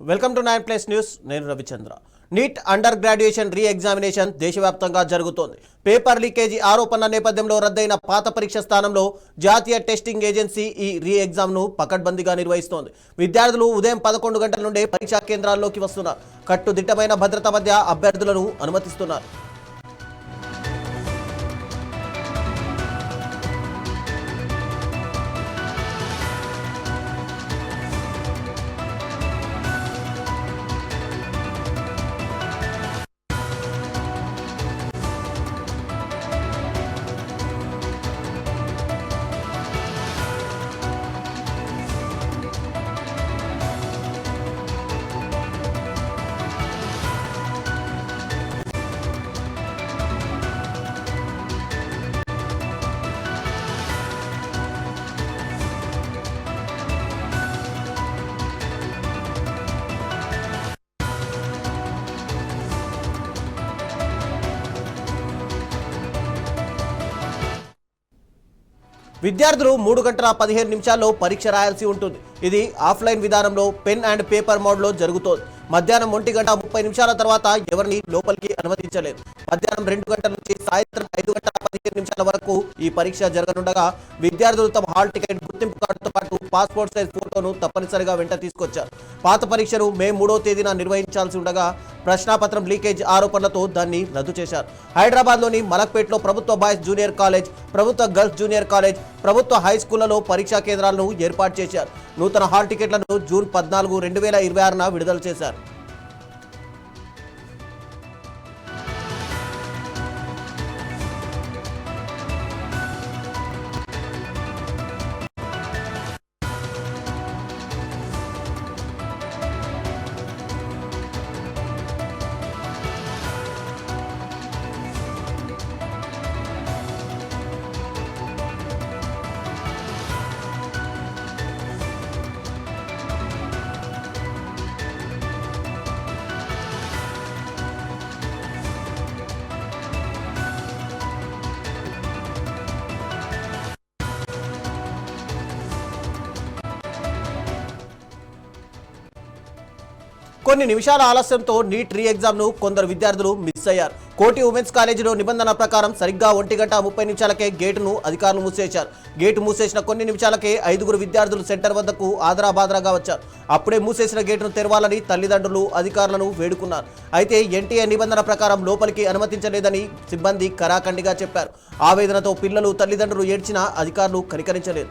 Welcome to 9+ news. నేను Ravichandra. NEET under graduation re examination దేశవ్యాప్తంగా జరుగుతోంది. పేపర్ లీకేజీ ఆరోపణల నేపథ్యంలో రద్దయిన పాత పరీక్ష స్థానంలో జాతీయ టెస్టింగ్ ఏజెన్సీ ఈ రీ ఎగ్జామ్ను పకడ్బందీగా నిర్వహిస్తోంది. విద్యార్థులు ఉదయం 11 గంటల నుండే పరీక్షా కేంద్రాల్లోకి వస్తున్నారు. కట్టుదిట్టమైన భద్రత మధ్య అభ్యర్థులను అనుమతిస్తున్నారు. విద్యార్థులు 3 గంటల 15 నిమిషాల్లో పరీక్ష రాయాల్సి ఉంటుంది. ఇది ఆఫ్లైన్ విధానంలో పెన్ అండ్ పేపర్ మోడ్లో జరుగుతోంది. మధ్యాహ్నం 1:30 తర్వాత ఎవరిని లోపలికి అనుమతించలేదు. మధ్యాహ్నం 2 గంటల నుంచి సాయంత్రం 5:15 వరకు ఈ పరీక్ష జరగనుండగా విద్యార్థులు తమ హాల్ టికెట్, గుర్తింపు కార్డుతో పాటు పాస్పోర్ట్ సైజ్ ఫోటోను తప్పనిసరిగా వెంట తీసుకొచ్చారు. పాత పరీక్షను మే 3వ తేదీన నిర్వహించాల్సి ఉండగా ప్రశ్నాపత్రం లీకేజ్ ఆరోపణలతో దాన్ని రద్దు చేశారు. హైదరాబాద్లోని మలక్పేట్లో ప్రభుత్వ బాయ్స్ జూనియర్ కాలేజ్, ప్రభుత్వ గర్ల్స్ జూనియర్ కాలేజ్, ప్రభుత్వ హై స్కూళ్లలో పరీక్షా కేంద్రాలను ఏర్పాటు చేశారు. నూతన హాల్ టికెట్లను జూన్ 14, 2026న విడుదల చేశారు. కొన్ని నిమిషాల ఆలస్యంతో నీట్ రీ ఎగ్జామ్ను కొందరు విద్యార్థులు మిస్ అయ్యారు. కోటి ఉమెన్స్ కాలేజీలో నిబంధన ప్రకారం సరిగ్గా 1:30 గేటును అధికారులు మూసేశారు. గేటు మూసేసిన కొన్ని నిమిషాలకే 5 విద్యార్థులు సెంటర్ వద్దకు ఆదరాబాదరాగా వచ్చారు. అప్పుడే మూసేసిన గేటును తెరవాలని తల్లిదండ్రులు అధికారులను వేడుకున్నారు. అయితే ఎన్టీఏ నిబంధన ప్రకారం లోపలికి అనుమతించలేదని సిబ్బంది కరాఖండిగా చెప్పారు. ఆవేదనతో పిల్లలు, తల్లిదండ్రులు ఏడ్చినా అధికారులు కనికరించలేదు.